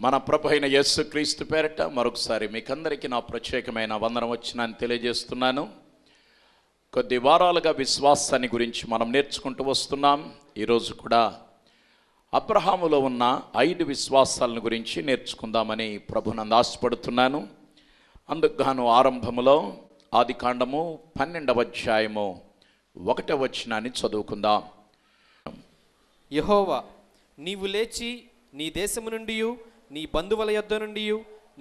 మన ప్రభు అయిన యేసుక్రీస్తు పేరిట మరొకసారి మీకందరికీ నా ప్రత్యేకమైన వందనం వచ్చినాన్ని తెలియజేస్తున్నాను. కొద్ది వారాలుగా విశ్వాసాన్ని గురించి మనం నేర్చుకుంటూ వస్తున్నాం. ఈరోజు కూడా అబ్రహాములో ఉన్న 5 విశ్వాసాలను గురించి నేర్చుకుందామని ప్రభునందు ఆశపడుతున్నాను. అందుకు గాను ఆరంభములో ఆదికాండము 12వ అధ్యాయము 1వ వచనాన్ని చదువుకుందాం. యెహోవా, నీవు లేచి నీ దేశము నుండి, నీ బంధువుల యొద్ద నుండి,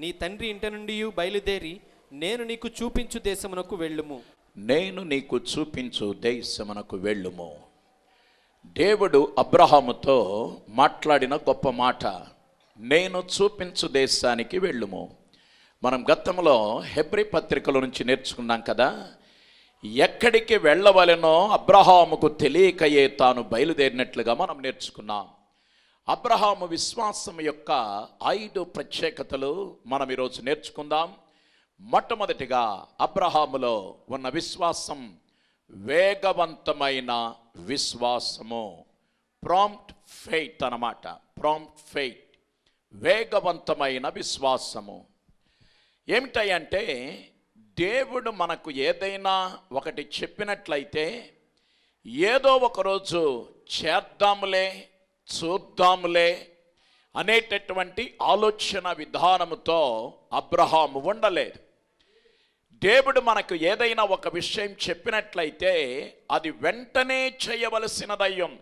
నీ తండ్రి ఇంటి నుండి బయలుదేరి నేను నీకు చూపించు దేశమునకు వెళ్ళుము. నేను నీకు చూపించు దేశమునకు వెళ్ళుము. దేవుడు అబ్రహాముతో మాట్లాడిన గొప్ప మాట, నేను చూపించు దేశానికి వెళ్ళుము. మనం గతంలో హెబ్రీ పత్రికల నుంచి నేర్చుకున్నాం కదా, ఎక్కడికి వెళ్ళవలెనో అబ్రహాముకు తెలియకయే తాను బయలుదేరినట్లుగా మనం నేర్చుకున్నాం. అబ్రహాము విశ్వాసం యొక్క 5 ప్రత్యేకతలు మనం ఈరోజు నేర్చుకుందాం. మొట్టమొదటిగా అబ్రహాములో ఉన్న విశ్వాసం వేగవంతమైన విశ్వాసము, ప్రాంప్ట్ ఫెయిత్ అన్నమాట. ప్రాంప్ట్ ఫెయిత్, వేగవంతమైన విశ్వాసము. ఏమిటంటే దేవుడు మనకు ఏదైనా ఒకటి చెప్పినట్లయితే ఏదో ఒకరోజు చేద్దాములే, చూద్దాములే అనేటటువంటి ఆలోచన విధానముతో అబ్రహాము ఉండలేదు. దేవుడు మనకు ఏదైనా ఒక విషయం చెప్పినట్లయితే అది వెంటనే చేయవలసినదయ్యం.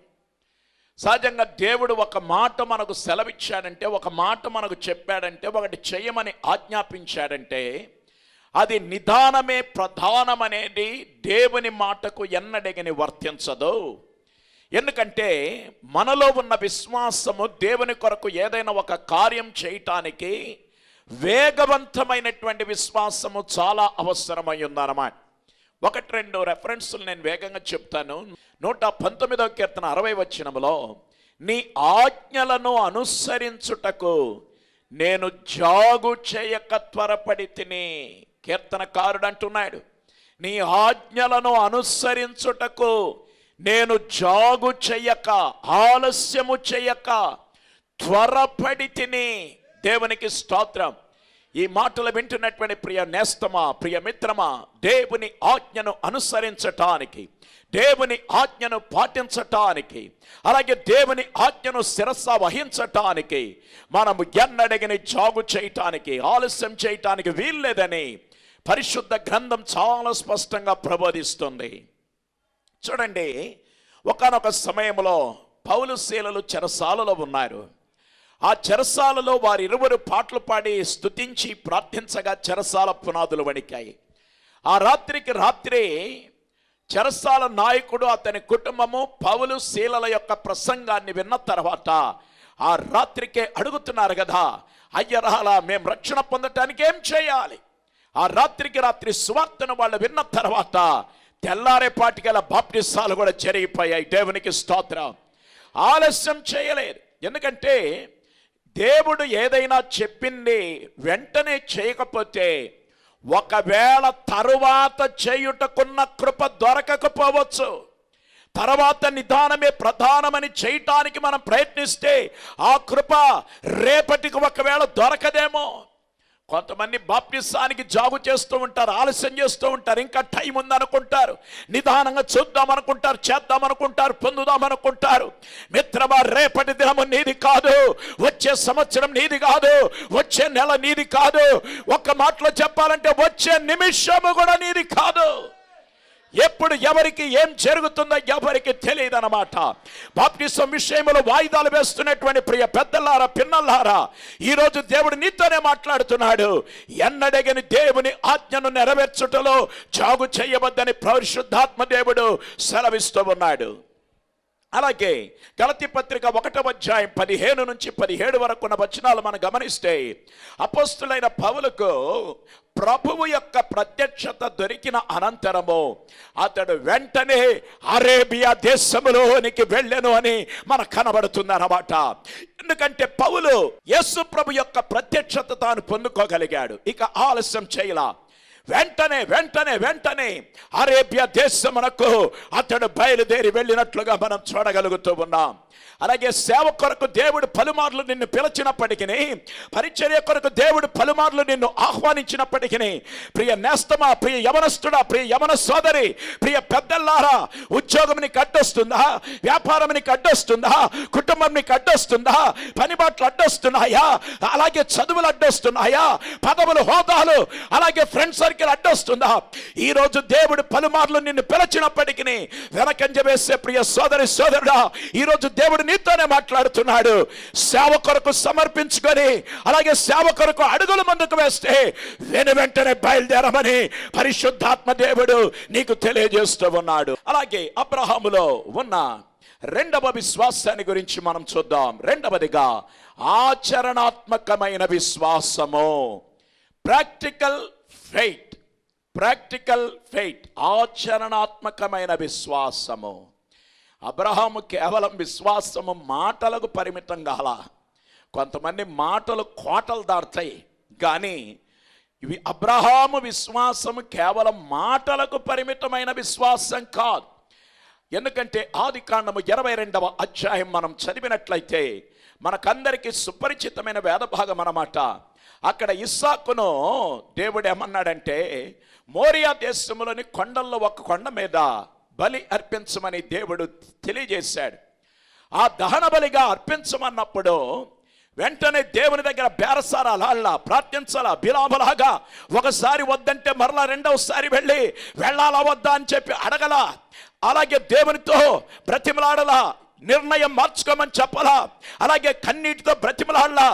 సహజంగా దేవుడు ఒక మాట మనకు సెలవిచ్చాడంటే, ఒక మాట మనకు చెప్పాడంటే, ఒకటి చేయమని ఆజ్ఞాపించాడంటే అది నిదానమే ప్రధానమనేది దేవుని మాటకు ఎన్నడగిని వర్తించదు. ఎందుకంటే మనలో ఉన్న విశ్వాసము దేవుని కొరకు ఏదైనా ఒక కార్యం చేయటానికి వేగవంతమైనటువంటి విశ్వాసము చాలా అవసరమై ఉందన్నమాట. 1-2 రెఫరెన్సులు నేను వేగంగా చెప్తాను. 119వ కీర్తన 60వ వచనములో, నీ ఆజ్ఞలను అనుసరించుటకు నేను జాగు చేయక త్వరపడి తిని. కీర్తనకారుడు అంటున్నాడు, నీ ఆజ్ఞలను అనుసరించుటకు నేను జాగు చేయక, ఆలస్యము చేయక త్వరపడి తిని. దేవునికి స్తోత్రం. ఈ మాటలు వింటున్నటువంటి ప్రియ నేస్తమా, ప్రియ మిత్రమా, దేవుని ఆజ్ఞను అనుసరించటానికి, దేవుని ఆజ్ఞను పాటించటానికి, అలాగే దేవుని ఆజ్ఞను శిరస్స వహించటానికి మనము ఎన్నడగిని జాగు చేయటానికి, ఆలస్యం చేయటానికి వీల్లేదని పరిశుద్ధ గ్రంథం చాలా స్పష్టంగా ప్రబోధిస్తుంది. చూడండి, ఒకానొక సమయంలో పౌలు శీలలు చెరసాలలో ఉన్నారు. ఆ చెరసాలలో వారిరువురు పాటలు పాడి స్తుతించి ప్రార్థించగా చెరసాల పునాదులు వణికాయి. ఆ రాత్రికి రాత్రి చెరసాల నాయకుడు, అతని కుటుంబము పౌలు శీలల యొక్క ప్రసంగాన్ని విన్న తర్వాత ఆ రాత్రికే అడుగుతున్నారు కదా, అయ్యరాలా, మేము రక్షణ పొందటానికి ఏం చేయాలి? ఆ రాత్రికి రాత్రి సువార్తను వాళ్ళు విన్న తర్వాత తెల్లారేపాటికల బాప్టిసాలు కూడా జరిగిపోయాయి. దేవునికి స్తోత్రం. ఆలస్యం చేయలేదు. ఎందుకంటే దేవుడు ఏదైనా చెప్పింది వెంటనే చేయకపోతే ఒకవేళ తరువాత చేయుటకున్న కృప దొరకకపోవచ్చు. తర్వాత నిదానమే ప్రధానమని చేయటానికి మనం ప్రయత్నిస్తే ఆ కృప రేపటికి ఒకవేళ దొరకదేమో. కొంతమంది బాప్టిసానికి జాగు చేస్తూ ఉంటారు, ఆలస్యం చేస్తూ ఉంటారు, ఇంకా టైం ఉందనుకుంటారు, నిదానంగా చూద్దామనుకుంటారు, చేద్దామనుకుంటారు, పొందుదామనుకుంటారు. మిత్రమా, రేపటి దినము నీది కాదు, వచ్చే సంవత్సరం నీది కాదు, వచ్చే నెల నీది కాదు, ఒక్క మాటలో చెప్పాలంటే వచ్చే నిమిషము కూడా నీది కాదు. ఎప్పుడు ఎవరికి ఏం జరుగుతుందో ఎవరికి తెలియదు అన్నమాట. బాప్టిసం విషయంలో వాయిదాలు వేస్తున్నటువంటి ప్రియ పెద్దలారా, పిన్నలారా, ఈరోజు దేవుడు నీతోనే మాట్లాడుతున్నాడు. ఎన్నడగని దేవుని ఆజ్ఞను నెరవేర్చుటలో జాగు చేయవద్దని పరిశుద్ధాత్మ దేవుడు సెలవిస్తూ ఉన్నాడు. అలాగే గలతీ పత్రిక 1వ అధ్యాయం 15 నుంచి 17 వరకు ఉన్న వచనాలు మనం గమనిస్తే, అపోస్తులైన పౌలుకు ప్రభువు యొక్క ప్రత్యక్షత దొరికిన అనంతరము అతడు వెంటనే అరేబియా దేశములోనికి వెళ్ళెను అని మనకు కనబడుతుంది అన్నమాట. ఎందుకంటే పౌలు యేసు ప్రభు యొక్క ప్రత్యక్షత తాను పొందుకోగలిగాడు. ఇక ఆలస్యం చేయలా, వెంటనే వెంటనే వెంటనే అరేబియా దేశమునకు అతడు బయలుదేరి వెళ్ళినట్లుగా మనం చూడగలుగుతూ ఉన్నాం. అలాగే సేవ కొరకు దేవుడు పలుమార్లు నిన్ను పిలిచినప్పటికీ, పరిచర్య కొరకు దేవుడు పలుమార్లు నిన్ను ఆహ్వానించినప్పటికీ, ప్రియ నేస్తమా, ప్రియ యవనస్తుడా, ప్రియ యవన సోదరి, ప్రియ పెద్దల్లారా, ఉద్యోగం నీకు అడ్డొస్తుందా? వ్యాపారం నీకు అడ్డొస్తుందా? కుటుంబం నీకు అడ్డొస్తుందా? పని బాట్లు అడ్డొస్తున్నాయా? అలాగే చదువులు అడ్డొస్తున్నాయా? పదవులు, హోదాలు, అలాగే ఫ్రెండ్ సర్కిల్ అడ్డొస్తుందా? ఈ రోజు దేవుడు పలుమార్లు నిన్ను పిలిచినప్పటికీ వెనకంజ వేసే ప్రియ సోదరి సోదరుడా, ఈ రోజు దేవుడు నీతోనే మాట్లాడుతున్నాడు. సేవ కొరకు సమర్పించుకొని, అలాగే సేవ కొరకు అడుగులు ముందుకు వేస్తే వెంటనే బయలుదేరమని పరిశుద్ధాత్మ దేవుడు నీకు తెలియజేస్తూ ఉన్నాడు. అలాగే అబ్రహాములో ఉన్న రెండవ విశ్వాసాన్ని గురించి మనం చూద్దాం. రెండవదిగా ఆచరణాత్మకమైన విశ్వాసము, ప్రాక్టికల్ ఫెయిత్. ప్రాక్టికల్ ఫెయిత్, ఆచరణాత్మకమైన విశ్వాసము. అబ్రహాము కేవలం విశ్వాసము మాటలకు పరిమితం కాల. కొంతమంది మాటలు కోటలు దాటుతాయి, కానీ ఇవి అబ్రహాము విశ్వాసము కేవలం మాటలకు పరిమితమైన విశ్వాసం కాదు. ఎందుకంటే ఆదికాండము 22వ అధ్యాయం మనం చదివినట్లయితే మనకందరికీ సుపరిచితమైన వేద భాగం అన్నమాట. అక్కడ ఇస్సాకును దేవుడు ఏమన్నాడంటే, మోరియా దేశంలోని కొండల్లో ఒక కొండ మీద బలి అర్పించమని దేవుడు తెలియజేశాడు. ఆ దహన బలిగా అర్పించమన్నప్పుడు వెంటనే దేవుని దగ్గర బేరసారాలా, ప్రార్థించాలా, బిలాములాగా ఒకసారి వద్దంటే మరలా రెండవసారి వెళ్ళాలా వద్దా అని చెప్పి అడగలా. అలాగే దేవునితో బ్రతిమలాడలా, నిర్ణయం మార్చుకోమని చెప్పలా, అలాగే కన్నీటితో బ్రతిమలాడలా.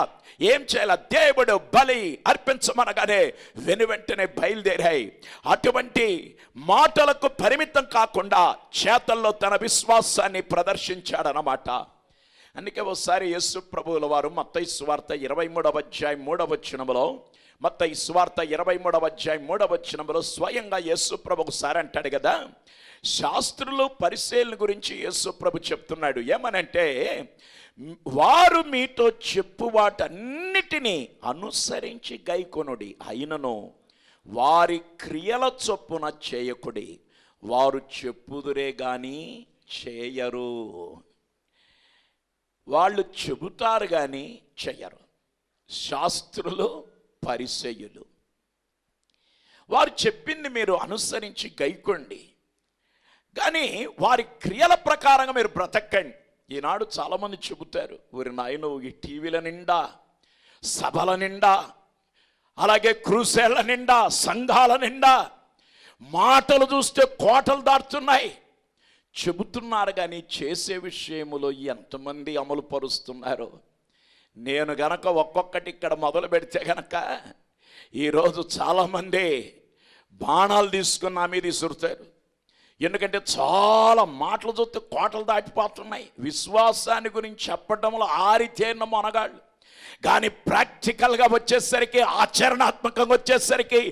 ఏం చేయాల? దేవుడు బలి అర్పించమనగానే వెనువెంటనే బయలుదేరాయి. అటువంటి మాటలకు పరిమితం కాకుండా చేతల్లో తన విశ్వాసాన్ని ప్రదర్శించాడనమాట. అందుకే ఒకసారి యేసు ప్రభువుల వారు మత్తయి సువార్త 23వ అధ్యాయం 3వ వచనములో, మత్తయి సువార్త 23వ అధ్యాయం 3వ వచనములో స్వయంగా యేసు ప్రభు ఒకసారి అంటాడు కదా, శాస్త్రులు పరిసయ్యుల గురించి యేసు ప్రభు చెప్తున్నాడు. ఏమనంటే, వారు మీతో చెప్పు వాటన్నిటినీ అనుసరించి గైకొనుడి, అయినను వారి క్రియల చొప్పున చేయకుడి, వారు చెప్పుదురే గాని చేయరు. వాళ్ళు చెబుతారు కానీ చేయరు. శాస్త్రులు పరిసయ్యులు, వారు చెప్పింది మీరు అనుసరించి గైకొండి, కానీ వారి క్రియల ప్రకారంగా మీరు బ్రతకండి. ఈనాడు చాలామంది చెబుతారు, ఊరి నాయన ఈ టీవీల నిండా, సభల నిండా, అలాగే క్రూసేళ్ల నిండా, సంఘాల నిండా మాటలు చూస్తే కోటలు దాటుతున్నాయి. చెబుతున్నారు కానీ చేసే విషయములో ఎంతమంది అమలు పరుస్తున్నారు? నేను గనక ఒక్కొక్కటి ఇక్కడ మొదలు పెడితే గనక ఈరోజు చాలామంది బాణాలు తీసుకుని నా మీద విసురుతారు. ఎందుకంటే చాలా మాటలు చూస్తే కోటలు దాటిపోతున్నాయి. విశ్వాసాన్ని గురించి చెప్పడంలో ఆరితేరిన మొనగాళ్ళు, కానీ ప్రాక్టికల్గా వచ్చేసరికి, ఆచరణాత్మకంగా వచ్చేసరికి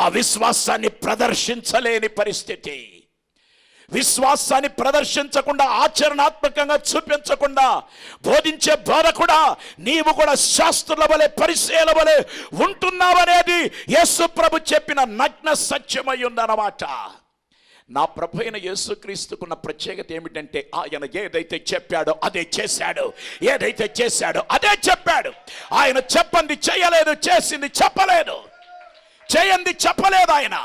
ఆ విశ్వాసాన్ని ప్రదర్శించలేని పరిస్థితి. విశ్వాసాన్ని ప్రదర్శించకుండా, ఆచరణాత్మకంగా చూపించకుండా బోధించే బోధకుడా, నీవు కూడా శాస్త్రుల వలె పరిసయ్యుల వలె ఉంటున్నావనేది యేసు ప్రభు చెప్పిన నగ్న సత్యమై ఉందన్నమాట. నా ప్రభు అయిన యేసుక్రీస్తుకున్న ప్రత్యేకత ఏమిటంటే, ఆయన ఏదైతే చెప్పాడో అదే చేశాడు, ఏదైతే చేశాడో అదే చెప్పాడు. ఆయన చెప్పంది చేయలేదు, చేసింది చెప్పలేదు, చేయంది చెప్పలేదు. ఆయన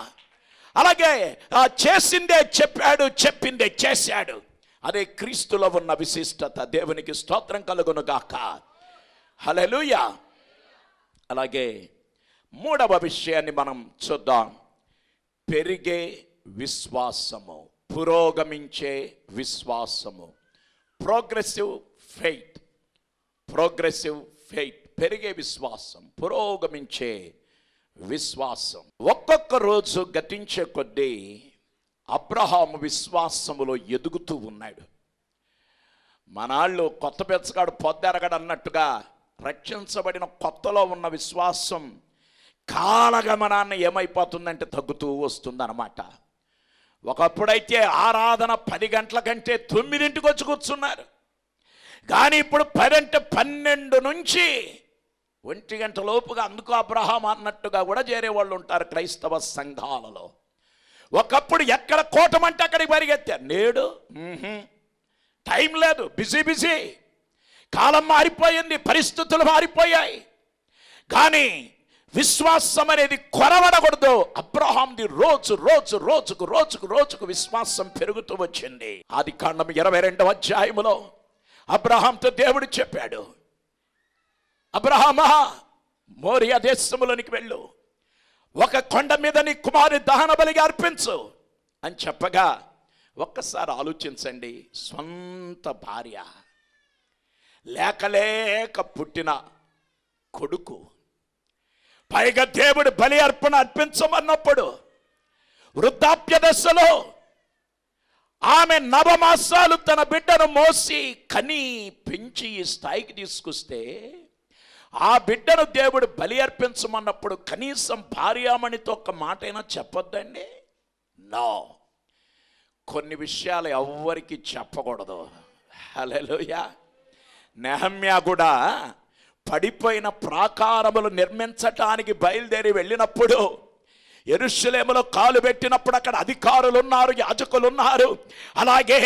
అలాగే చేసిందే చెప్పాడు, చెప్పిందే చేశాడు. అదే క్రీస్తులో ఉన్న విశిష్టత. దేవునికి స్తోత్రం కలుగును గాక. హల్లెలూయా. అలాగే మూడవ విషయాన్ని మనం చూద్దాం. పెరిగే విశ్వాసము, పురోగమించే విశ్వాసము, ప్రోగ్రెసివ్ ఫెయిత్. ప్రోగ్రెసివ్ ఫెయిత్, పెరిగే విశ్వాసం, పురోగమించే విశ్వాసం. ఒక్కొక్క రోజు గతించే కొద్దీ అబ్రహాము విశ్వాసములో ఎదుగుతూ ఉన్నాడు. మనాళ్ళు కొత్త బెచ్చగాడు పొద్దెరగడు అన్నట్టుగా రక్షించబడిన కొత్తలో ఉన్న విశ్వాసం కాలగమనాన్ని ఏమైపోతుందంటే తగ్గుతూ వస్తుందన్నమాట. ఒకప్పుడైతే ఆరాధన 10 గంటల కంటే 9ంటికి వచ్చి కూర్చున్నారు, కానీ ఇప్పుడు 10 అంటే 12 నుంచి 1 గంట లోపుగా అందుకు అబ్రహాం అన్నట్టుగా కూడా చేరేవాళ్ళు ఉంటారు క్రైస్తవ సంఘాలలో. ఒకప్పుడు ఎక్కడ కోటమంటే అక్కడికి పరిగెత్తారు. నేడు టైం లేదు, బిజీ బిజీ. కాలం మారిపోయింది, పరిస్థితులు మారిపోయాయి. కానీ విశ్వాసం అనేది కొరవడకూడదు. అబ్రహాంది రోజుకు విశ్వాసం పెరుగుతూ వచ్చింది. ఆదికాండం 22వ అధ్యాయములో అబ్రహాంతో దేవుడు చెప్పాడు, అబ్రహామా, మోరియా దేశములోనికి వెళ్ళు, ఒక కొండ మీద నీ కుమారుని దహన బలిగా అర్పించు అని చెప్పగా, ఒక్కసారి ఆలోచించండి, సొంత భార్య, లేక పుట్టిన కొడుకు, పైగా దేవుడు బలి అర్పణ అర్పించమన్నప్పుడు వృద్ధాప్య దశలో ఆమె నవమాసాలు తన బిడ్డను మోసి కని పెంచి ఈ స్థాయికి తీసుకొస్తే, ఆ బిడ్డను దేవుడు బలి అర్పించమన్నప్పుడు కనీసం భార్యామణితో ఒక్క మాట అయినా చెప్పొద్దండి? నో. కొన్ని విషయాలు ఎవ్వరికి చెప్పకూడదు. హల్లెలూయా. నెహమ్యా కూడా పడిపోయిన ప్రాకారములు నిర్మించటానికి బయలుదేరి వెళ్ళినప్పుడు, యెరూషలేములో కాలు పెట్టినప్పుడు అక్కడ అధికారులు ఉన్నారు, యాజకులు ఉన్నారు, అలాగే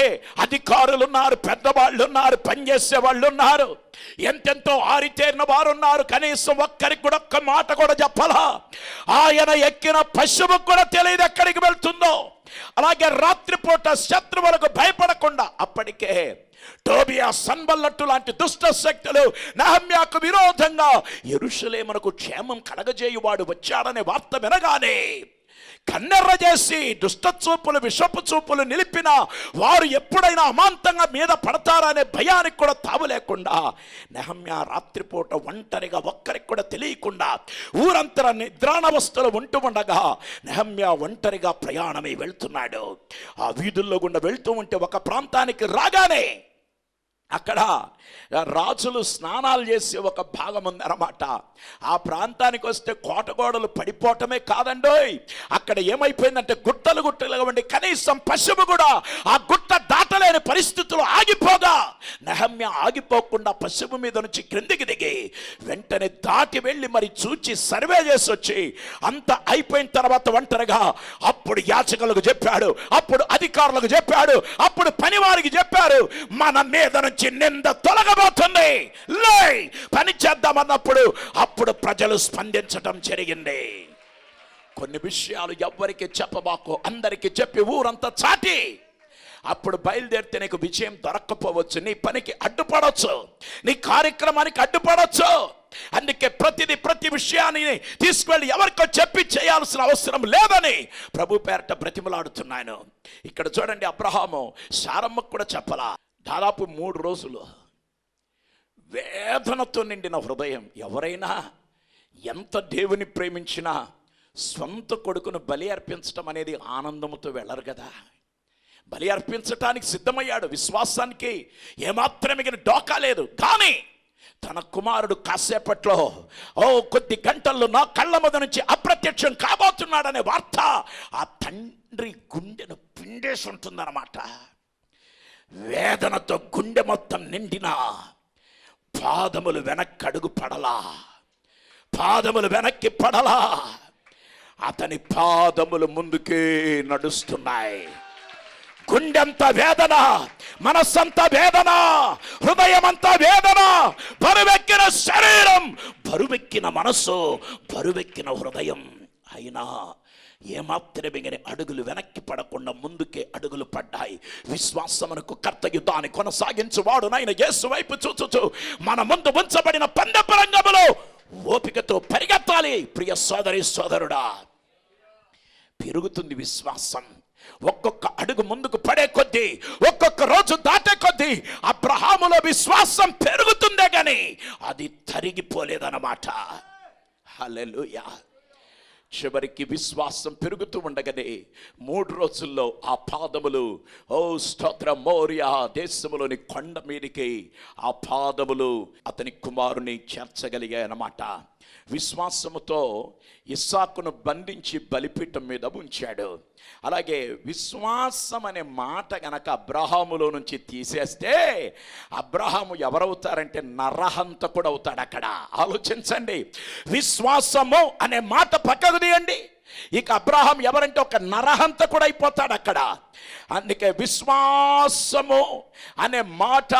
అధికారులు ఉన్నారు, పెద్దవాళ్ళు ఉన్నారు, పనిచేసే వాళ్ళు ఉన్నారు, ఎంతెంతో ఆరితేరిన వారు ఉన్నారు. కనీసం ఒక్కరికి కూడా ఒక్క మాట కూడా చెప్పాలా. ఆయన ఎక్కిన పశువుకు కూడా తెలియదు ఎక్కడికి వెళ్తుందో. అలాగే రాత్రిపూట శత్రువులకు భయపడకుండా అప్పటికే టోబియా, సన్బల్లట్టు లాంటి దుష్ట శక్తులు నెహమ్యాకు విరోధంగా యెరూషలేమునకు క్షేమం కలగజేయువాడు వచ్చాడనే వార్త వినగానే కన్నెర్ర చేసి దుష్ట చూపులు, విషపు చూపులు నిలిపిన వారు ఎప్పుడైనా అమాంతంగా మీద పడతారనే భయానికి కూడా తావు లేకుండా నెహమ్యా రాత్రిపూట ఒంటరిగా ఒక్కరికి కూడా తెలియకుండా ఊరంతర నిద్రానవస్థలో ఉంటూ ఉండగా నెహమ్యా ఒంటరిగా ప్రయాణమై వెళ్తున్నాడు. ఆ వీధుల్లో గుండా వెళ్తూ ఉంటే ఒక ప్రాంతానికి రాగానే అక్కడ రాజులు స్నానాలు చేసే ఒక భాగం ఉందన్నమాట. ఆ ప్రాంతానికి వస్తే కోటగోడలు పడిపోవటమే కాదండోయ్, అక్కడ ఏమైపోయిందంటే గుట్టలుగా ఉండి కనీసం పశువు కూడా ఆ గుట్ట దాటలేని పరిస్థితులు ఆగిపోగా నెహమ్యా ఆగిపోకుండా పశువు మీద నుంచి క్రిందికి దిగి వెంటనే దాటి వెళ్ళి మరి చూచి సర్వే చేసి వచ్చి అంత అయిపోయిన తర్వాత ఒంటరిగా అప్పుడు యాజకులకు చెప్పాడు, అప్పుడు అధికారులకు చెప్పాడు, అప్పుడు పనివారికి చెప్పారు, మన మీద నుంచి నింద తొలగబోతుంది, లే పని చేద్దామన్నప్పుడు అప్పుడు ప్రజలు స్పందించటం జరిగింది. కొన్ని విషయాలు ఎవ్వరికి చెప్పబాకు, అందరికి చెప్పి ఊరంతా చాటి అప్పుడు బయలుదేరితే నీకు విజయం దొరక్కపోవచ్చు, నీ పనికి అడ్డుపడవచ్చు, నీ కార్యక్రమానికి అడ్డుపడవచ్చు. అందుకే ప్రతి విషయాన్ని తీసుకువెళ్ళి ఎవరికో చెప్పి చేయాల్సిన అవసరం లేదని ప్రభు పేరట బ్రతిమలాడుతున్నాను. ఇక్కడ చూడండి, అబ్రహాము శారమ్మకు కూడా చెప్పలా. దాదాపు 3 రోజులు వేదనతో నిండిన హృదయం. ఎవరైనా ఎంత దేవుని ప్రేమించినా స్వంత కొడుకును బలి అర్పించడం అనేది ఆనందంతో వెళ్ళరు కదా. బలి అర్పించటానికి సిద్ధమయ్యాడు, విశ్వాసానికి ఏమాత్రమే డోకా లేదు. కానీ తన కుమారుడు కాసేపట్లో, కొద్ది గంటల్లో నా కళ్ళ మీద నుంచి అప్రత్యక్షం కాబోతున్నాడనే వార్త ఆ తండ్రి గుండెను పిండేసి ఉంటుందన్నమాట. వేదనతో గుండె మొత్తం నిండిన పాదములు వెనక్కి పడలా, అతని పాదములు ముందుకే నడుస్తున్నాయి. గుండెంత వేదన, మనస్సంత వేదన, హృదయమంతా వేదన, బరువెక్కిన శరీరం, బరువెక్కిన మనస్సు, బరువెక్కిన హృదయం. అయినా ఏమాత్రమే అడుగులు వెనక్కి పడకుండా ముందుకే అడుగులు పడ్డాయి. విశ్వాసమునకు కర్తయు దాన్ని కొనసాగించువాడు నాయన యేసు వైపు చూచుచు మన ముందు ఉంచబడిన పందెపు రంగములో ఓపికతో పరిగెత్తాలి. ప్రియ సోదరి సోదరుడా, పెరుగుతుంది విశ్వాసం. ఒక్కొక్క అడుగు ముందుకు పడే కొద్దీ, ఒక్కొక్క రోజు దాటే కొద్దీ అబ్రహాములో విశ్వాసం పెరుగుతుందే గాని అది తరిగిపోలేదన్నమాట. హల్లెలూయా. చివరికి విశ్వాసం పెరుగుతూ ఉండగానే 3 రోజుల్లో ఆ పాదములు, ఓ స్తోత్ర, మోరియా దేశములోని కొండ మీదికి ఆ పాదములు అతని కుమారుని చేర్చగలిగాయన్నమాట. విశ్వాసముతో ఇస్సాకును బంధించి బలిపీఠం మీద ఉంచాడు. అలాగే విశ్వాసం అనే మాట గనక అబ్రహాములో నుంచి తీసేస్తే అబ్రహాము ఎవరవుతారంటే నరహంతకుడు అవుతాడు. అక్కడ ఆలోచించండి, విశ్వాసము అనే మాట పక్కకు తీయండి, ఇక అబ్రహాం ఎవరంటే ఒక నరహంతకుడు అయిపోతాడు అక్కడ. అందుకే విశ్వాసము అనే మాట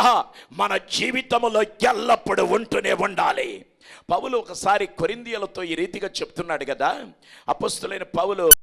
మన జీవితంలో ఎల్లప్పుడూ ఉంటూనే ఉండాలి. పౌలు ఒకసారి కొరింథీయులతో ఈ రీతిగా చెప్తున్నాడు కదా. అపొస్తలుడైన పౌలు